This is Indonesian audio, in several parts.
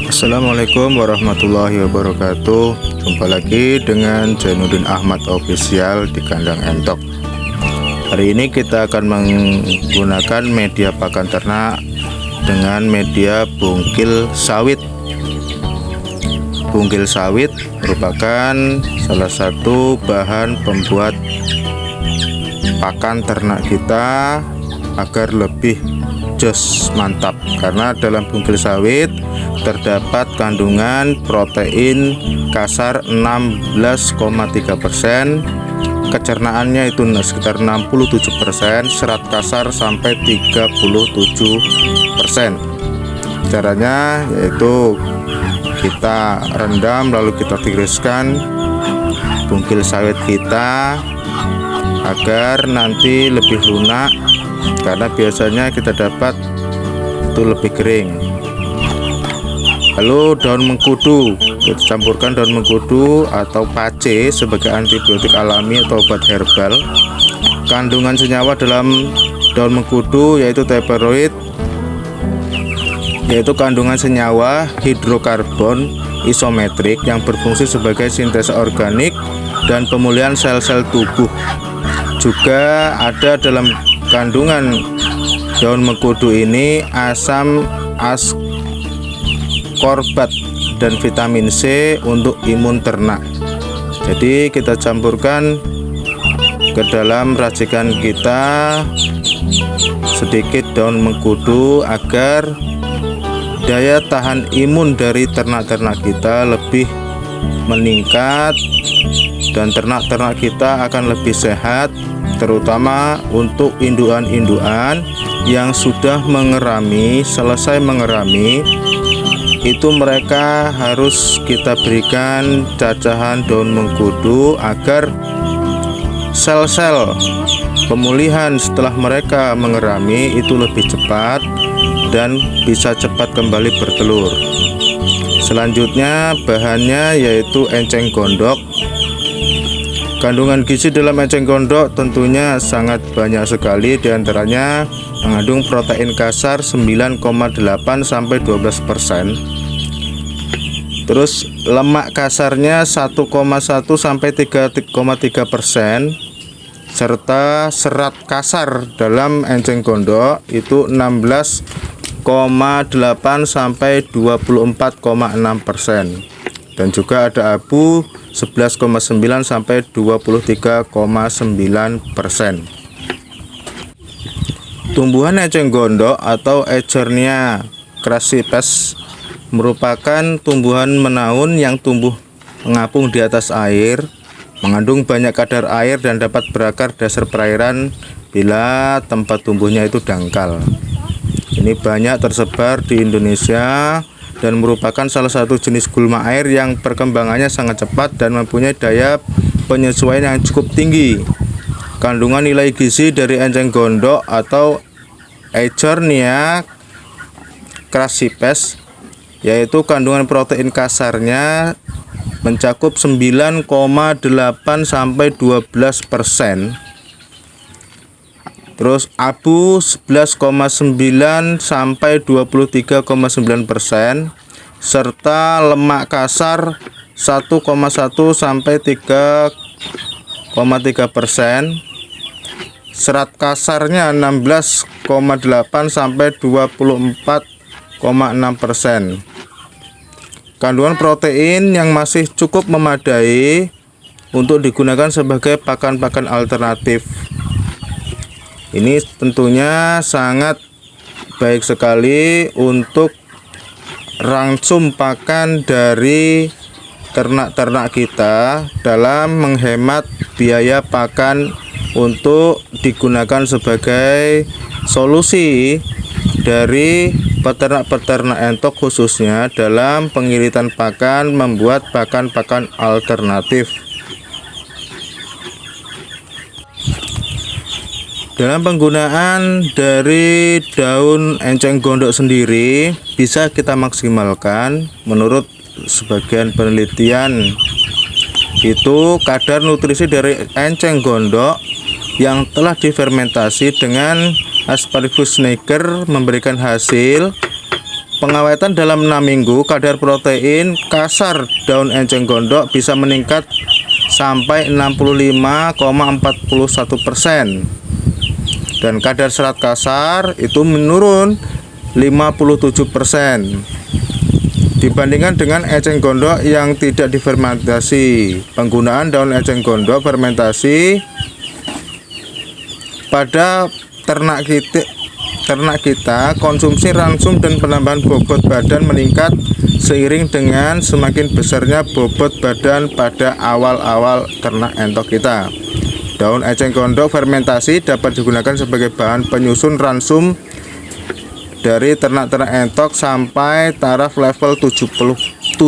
Assalamualaikum warahmatullahi wabarakatuh. Jumpa lagi dengan Zainuddin Ahmad Official di kandang entok. Hari ini kita akan menggunakan media pakan ternak dengan media bungkil sawit. Bungkil sawit merupakan salah satu bahan pembuat pakan ternak kita agar lebih jos mantap, karena dalam bungkil sawit terdapat kandungan protein kasar 16,3%, kecernaannya itu sekitar 67%, serat kasar sampai 37%. Caranya yaitu kita rendam lalu kita tiriskan bungkil sawit kita agar nanti lebih lunak, karena biasanya kita dapat itu lebih kering. Lalu daun mengkudu, kita campurkan daun mengkudu atau pace sebagai antibiotik alami atau obat herbal. Kandungan senyawa dalam daun mengkudu yaitu teperoid, yaitu kandungan senyawa hidrokarbon isometrik yang berfungsi sebagai sintesa organik dan pemulihan sel-sel tubuh. Juga ada dalam kandungan daun mengkudu ini asam askorbat dan vitamin C untuk imun ternak. Jadi kita campurkan ke dalam racikan kita sedikit daun mengkudu agar daya tahan imun dari ternak-ternak kita lebih meningkat dan ternak-ternak kita akan lebih sehat, terutama untuk induan-induan yang sudah mengerami. Selesai mengerami itu mereka harus kita berikan cacahan daun mengkudu agar sel-sel pemulihan setelah mereka mengerami itu lebih cepat dan bisa cepat kembali bertelur. Selanjutnya bahannya yaitu enceng gondok. Kandungan gizi dalam enceng gondok tentunya sangat banyak sekali, diantaranya mengandung protein kasar 9,8 sampai 12%. Terus lemak kasarnya 1,1 sampai 3,3%, serta serat kasar dalam enceng gondok itu 16,8 sampai 24,6%. Dan juga ada abu 11,9 sampai 23,9%. Tumbuhan enceng gondok atau Echernia crassipes merupakan tumbuhan menaun yang tumbuh mengapung di atas air, mengandung banyak kadar air dan dapat berakar dasar perairan bila tempat tumbuhnya itu dangkal. Ini banyak tersebar di Indonesia dan merupakan salah satu jenis gulma air yang perkembangannya sangat cepat dan mempunyai daya penyesuaian yang cukup tinggi. Kandungan nilai gizi dari enceng gondok atau Echernia crassipes yaitu kandungan protein kasarnya mencakup 9,8 sampai 12%. Terus abu 11,9 sampai 23,9%, serta lemak kasar 1,1 sampai 3,3%. Serat kasarnya 16,8 sampai 24,6%. Kandungan protein yang masih cukup memadai untuk digunakan sebagai pakan-pakan alternatif. Ini tentunya sangat baik sekali untuk rangsum pakan dari ternak-ternak kita dalam menghemat biaya pakan untuk digunakan sebagai solusi dari peternak-peternak entok, khususnya dalam pengiritan pakan membuat pakan-pakan alternatif. Dalam penggunaan dari daun enceng gondok sendiri bisa kita maksimalkan menurut sebagian penelitian itu kadar nutrisi dari enceng gondok yang telah difermentasi dengan Asparagus niger memberikan hasil pengawetan dalam 6 minggu. Kadar protein kasar daun enceng gondok bisa meningkat sampai 65,41% dan kadar serat kasar itu menurun 57% dibandingkan dengan enceng gondok yang tidak difermentasi. Penggunaan daun enceng gondok fermentasi pada ternak kita, konsumsi ransum dan penambahan bobot badan meningkat seiring dengan semakin besarnya bobot badan pada awal-awal ternak entok kita. Daun enceng gondok fermentasi dapat digunakan sebagai bahan penyusun ransum dari ternak-ternak entok sampai taraf level 77%.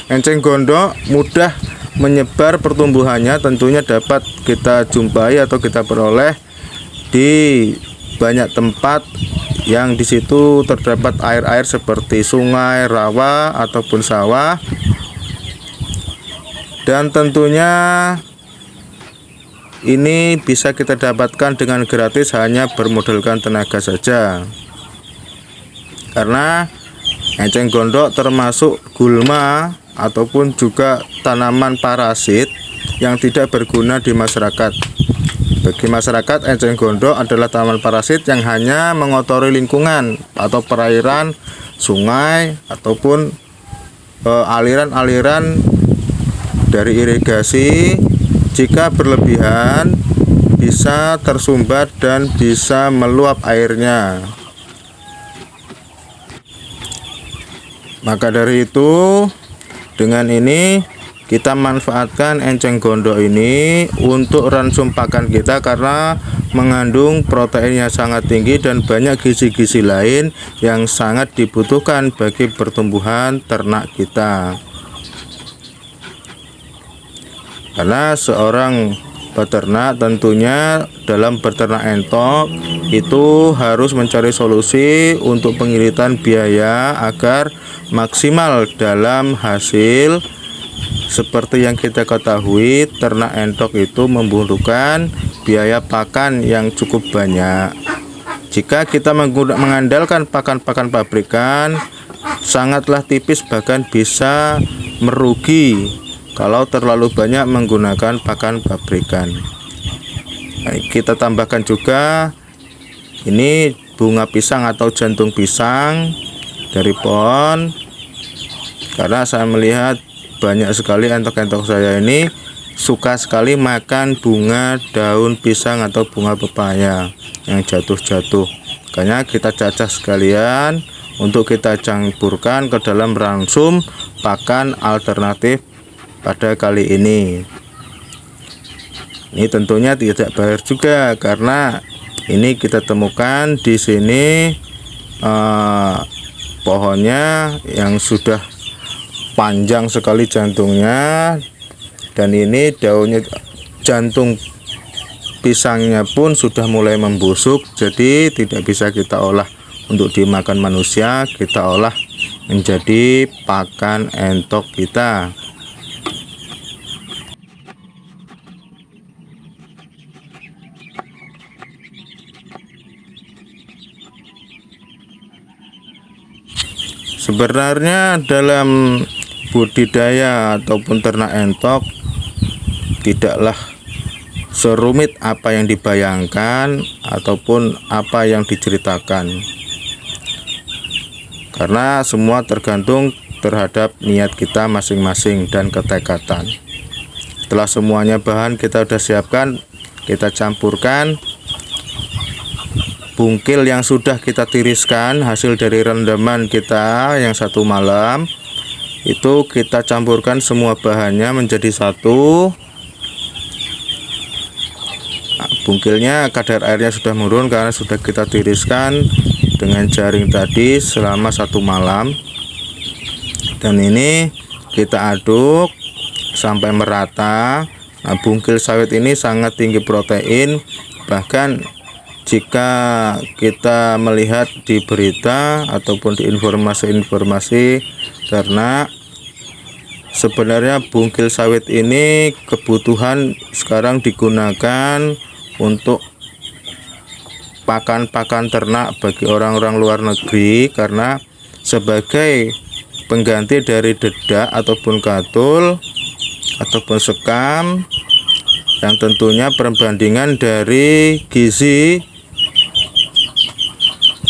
Enceng gondok mudah menyebar pertumbuhannya, tentunya dapat kita jumpai atau kita peroleh di banyak tempat yang di situ terdapat air-air seperti sungai, rawa ataupun sawah. Dan tentunya ini bisa kita dapatkan dengan gratis, hanya bermodalkan tenaga saja. Karena enceng gondok termasuk gulma ataupun juga tanaman parasit yang tidak berguna di masyarakat. Bagi masyarakat, enceng gondok adalah tanaman parasit yang hanya mengotori lingkungan atau perairan, sungai ataupun aliran-aliran dari irigasi. Jika berlebihan bisa tersumbat dan bisa meluap airnya. Maka dari itu, dengan ini kita manfaatkan enceng gondok ini untuk ransum pakan kita karena mengandung protein yang sangat tinggi dan banyak gizi-gizi lain yang sangat dibutuhkan bagi pertumbuhan ternak kita. Karena seorang peternak tentunya dalam beternak entok itu harus mencari solusi untuk pengiritan biaya agar maksimal dalam hasil. Seperti yang kita ketahui, ternak entok itu membutuhkan biaya pakan yang cukup banyak. Jika kita mengandalkan pakan-pakan pabrikan, sangatlah tipis, bahkan bisa merugi kalau terlalu banyak menggunakan pakan pabrikan. Kita tambahkan juga ini bunga pisang atau jantung pisang dari pohon, karena saya melihat banyak sekali entok-entok saya ini suka sekali makan bunga daun pisang atau bunga pepaya yang jatuh-jatuh. Makanya kita cacah sekalian untuk kita campurkan ke dalam ransum pakan alternatif pada kali ini. Ini tentunya tidak bayar juga, karena ini kita temukan di sini pohonnya yang sudah panjang sekali jantungnya, dan ini daunnya, jantung pisangnya pun sudah mulai membusuk, jadi tidak bisa kita olah untuk dimakan manusia, kita olah menjadi pakan entok kita. Sebenarnya dalam budidaya ataupun ternak entok tidaklah serumit apa yang dibayangkan ataupun apa yang diceritakan, karena semua tergantung terhadap niat kita masing-masing dan ketekatan. Setelah semuanya bahan kita sudah siapkan, kita campurkan bungkil yang sudah kita tiriskan hasil dari rendaman kita yang 1 malam. Itu kita campurkan semua bahannya menjadi satu. Bungkilnya kadar airnya sudah menurun karena sudah kita tiriskan dengan jaring tadi selama 1 malam. Dan ini kita aduk sampai merata. Nah, bungkil sawit ini sangat tinggi protein, bahkan jika kita melihat di berita ataupun di informasi-informasi ternak, Sebenarnya bungkil sawit ini kebutuhan sekarang digunakan untuk pakan-pakan ternak bagi orang-orang luar negeri, karena sebagai pengganti dari dedak ataupun katul ataupun sekam, yang tentunya perbandingan dari gizi,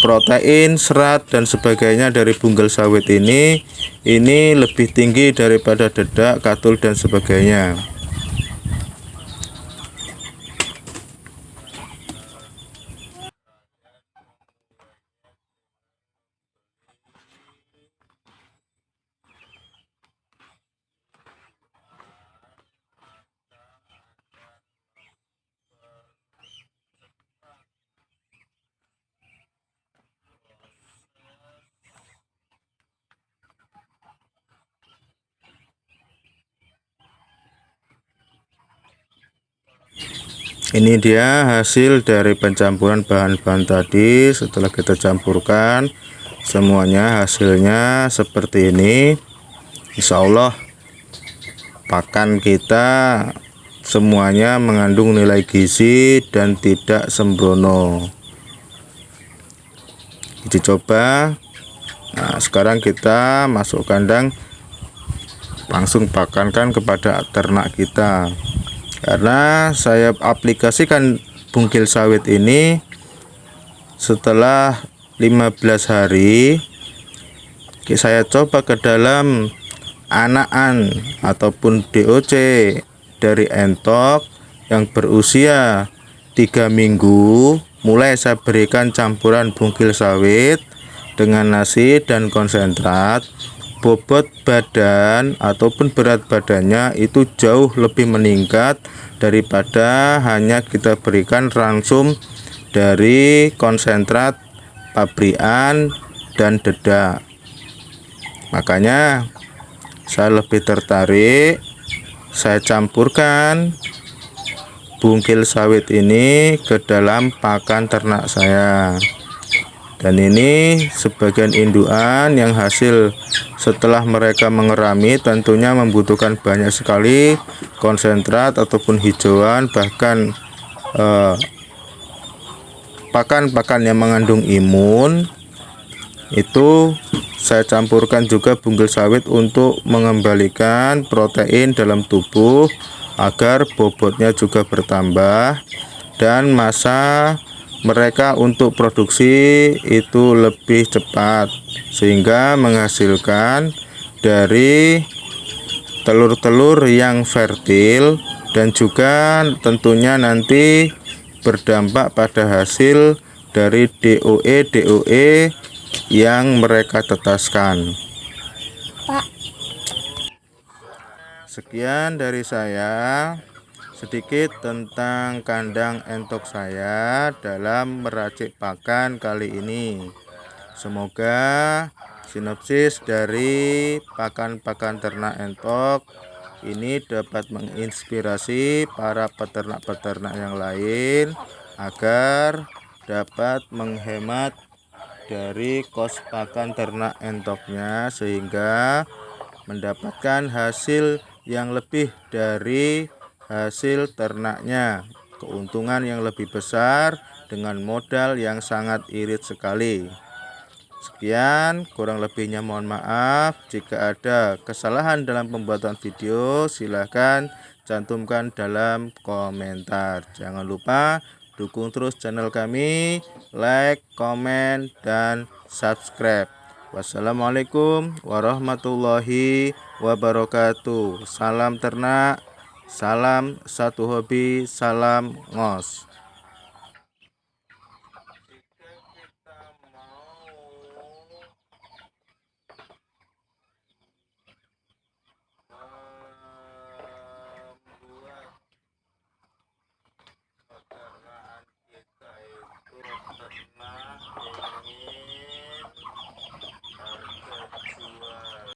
protein, serat dan sebagainya dari bungkil sawit ini lebih tinggi daripada dedak, katul dan sebagainya. Ini dia hasil dari pencampuran bahan-bahan tadi. Setelah kita campurkan semuanya, hasilnya seperti ini. Insya Allah pakan kita semuanya mengandung nilai gizi dan tidak sembrono. Dicoba. Nah, sekarang kita masuk kandang, langsung pakankan kepada ternak kita. Karena saya aplikasikan bungkil sawit ini setelah 15 hari, saya coba ke dalam anakan ataupun DOC dari entok yang berusia 3 minggu. Mulai saya berikan campuran bungkil sawit dengan nasi dan konsentrat. Bobot badan ataupun berat badannya itu jauh lebih meningkat daripada hanya kita berikan langsung dari konsentrat, pabrikan dan dedak. Makanya saya lebih tertarik, saya campurkan bungkil sawit ini ke dalam pakan ternak saya. Dan ini sebagian indukan yang hasil setelah mereka mengerami tentunya membutuhkan banyak sekali konsentrat ataupun hijauan, bahkan pakan-pakan yang mengandung imun. Itu saya campurkan juga bungkil sawit untuk mengembalikan protein dalam tubuh agar bobotnya juga bertambah dan masa mereka untuk produksi itu lebih cepat, sehingga menghasilkan dari telur-telur yang fertil dan juga tentunya nanti berdampak pada hasil dari DOE yang mereka tetaskan. Pak. Sekian dari saya, sedikit tentang kandang entok saya dalam meracik pakan kali ini. Semoga sinopsis dari pakan-pakan ternak entok ini dapat menginspirasi para peternak-peternak yang lain agar dapat menghemat dari kos pakan ternak entoknya, sehingga mendapatkan hasil yang lebih dari hasil ternaknya, keuntungan yang lebih besar dengan modal yang sangat irit sekali. Sekian, kurang lebihnya mohon maaf. Jika ada kesalahan dalam pembuatan video, silahkan cantumkan dalam komentar. Jangan lupa dukung terus channel kami, like, komen, dan subscribe. Wassalamualaikum warahmatullahi wabarakatuh. Salam ternak, salam satu hobi, salam ngos.